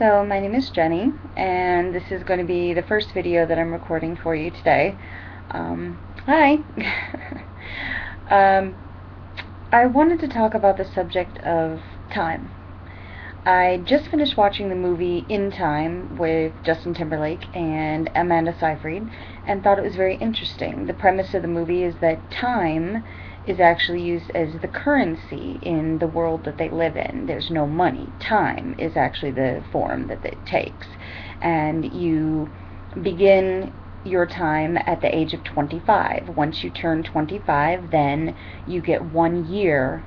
So my name is Jenny, and this is going to be the first video that I'm recording for you today. Hi! um, I wanted to talk about the subject of time. I just finished watching the movie In Time with Justin Timberlake and Amanda Seyfried, and thought it was very interesting. The premise of the movie is that time is actually used as the currency in the world that they live in. There's no money. Time is actually the form that it takes. And you begin your time at the age of 25. Once you turn 25, then you get 1 year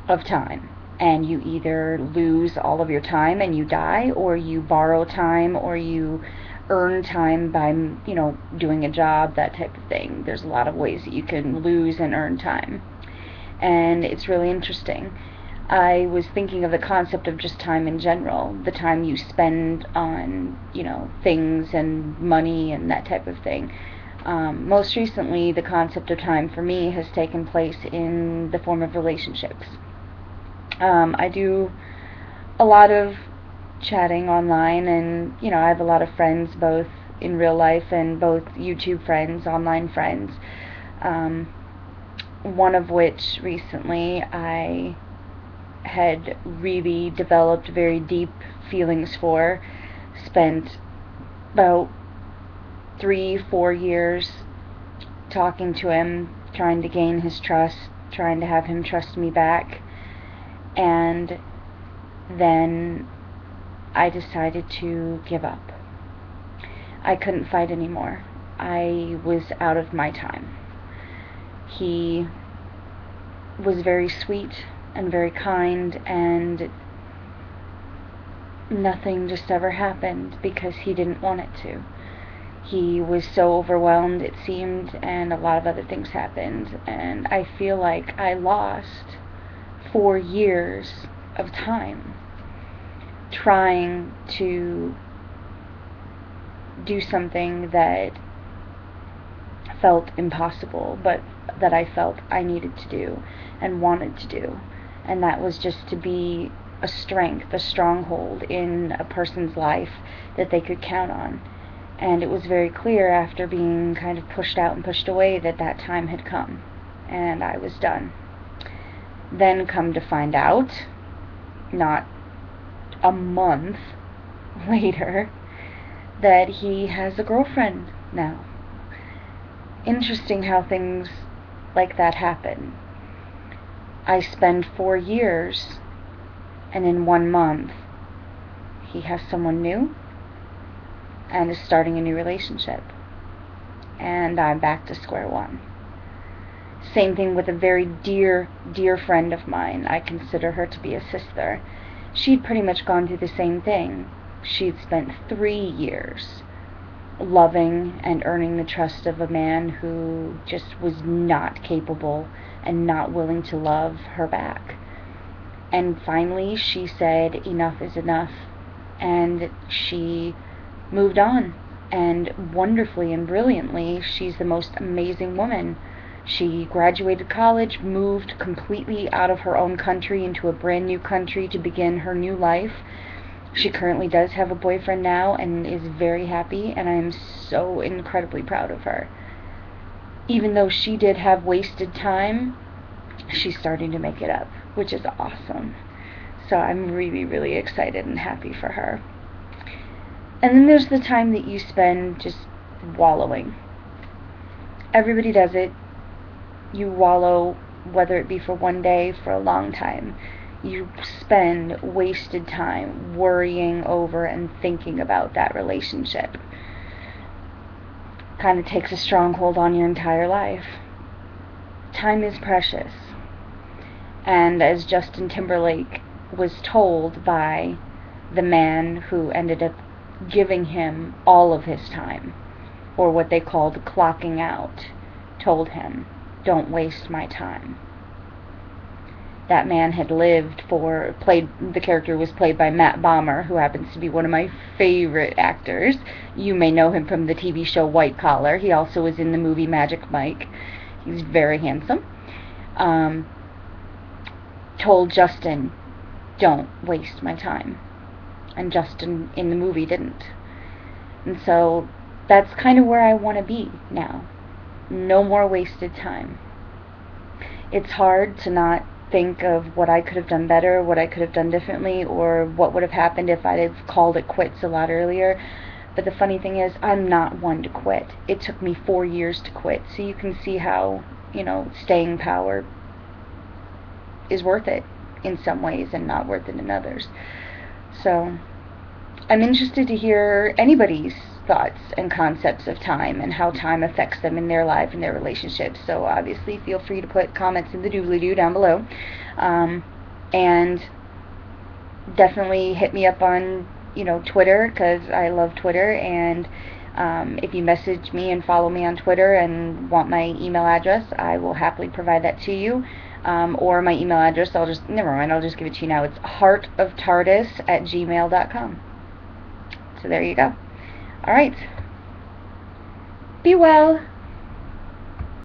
of time. And you either lose all of your time and you die, or you borrow time, or you earn time by, doing a job, that type of thing. There's a lot of ways that you can lose and earn time. And it's really interesting. I was thinking of the concept of just time in general, the time you spend on, things and money and that type of thing. Most recently, the concept of time for me has taken place in the form of relationships. I do a lot of chatting online, and I have a lot of friends both in real life and both YouTube friends, online friends, one of which recently I had really developed very deep feelings for. Spent about 3-4 years talking to him, trying to gain his trust, trying to have him trust me back, and then I decided to give up. I couldn't fight anymore. I was out of my time. He was very sweet and very kind, and nothing just ever happened because he didn't want it to. He was so overwhelmed, it seemed, and a lot of other things happened, and I feel like I lost 4 years of time trying to do something that felt impossible, but that I felt I needed to do and wanted to do. And that was just to be a strength, a stronghold in a person's life that they could count on. And it was very clear after being kind of pushed out and pushed away that that time had come, and I was done. Then come to find out, not a month later, that he has a girlfriend now. Interesting how things like that happen. I spend 4 years, and in 1 month, he has someone new and is starting a new relationship. And I'm back to square one. Same thing with a very dear, dear friend of mine. I consider her to be a sister. She'd pretty much gone through the same thing. She'd spent 3 years loving and earning the trust of a man who just was not capable and not willing to love her back. And finally she said enough is enough, and she moved on. And wonderfully and brilliantly, she's the most amazing woman. She graduated college, moved completely out of her own country into a brand new country to begin her new life. She currently does have a boyfriend now and is very happy, and I am so incredibly proud of her. Even though she did have wasted time, she's starting to make it up, which is awesome. So I'm really, really excited and happy for her. And then there's the time that you spend just wallowing. Everybody does it. You wallow, whether it be for 1 day, for a long time. You spend wasted time worrying over and thinking about that relationship. Kind of takes a stronghold on your entire life. Time is precious. And as Justin Timberlake was told by the man who ended up giving him all of his time, or what they called clocking out, told him, "Don't waste my time." That man had the character was played by Matt Bomer, who happens to be one of my favorite actors. You may know him from the TV show White Collar. He also was in the movie Magic Mike. He's very handsome. Told Justin, "Don't waste my time." and Justin in the movie didn't. And so that's kind of where I want to be now. No more wasted time. It's hard to not think of what I could have done better, what I could have done differently, or what would have happened if I'd have called it quits a lot earlier. But the funny thing is, I'm not one to quit. It took me 4 years to quit. So you can see how, staying power is worth it in some ways and not worth it in others. So I'm interested to hear anybody's thoughts and concepts of time and how time affects them in their life and their relationships. So obviously feel free to put comments in the doobly-doo down below. And definitely hit me up on, Twitter, because I love Twitter. And if you message me and follow me on Twitter and want my email address, I will happily provide that to you. Or my email address, I'll just give it to you now. It's heartoftardis@gmail.com. So there you go. Alright. Be well.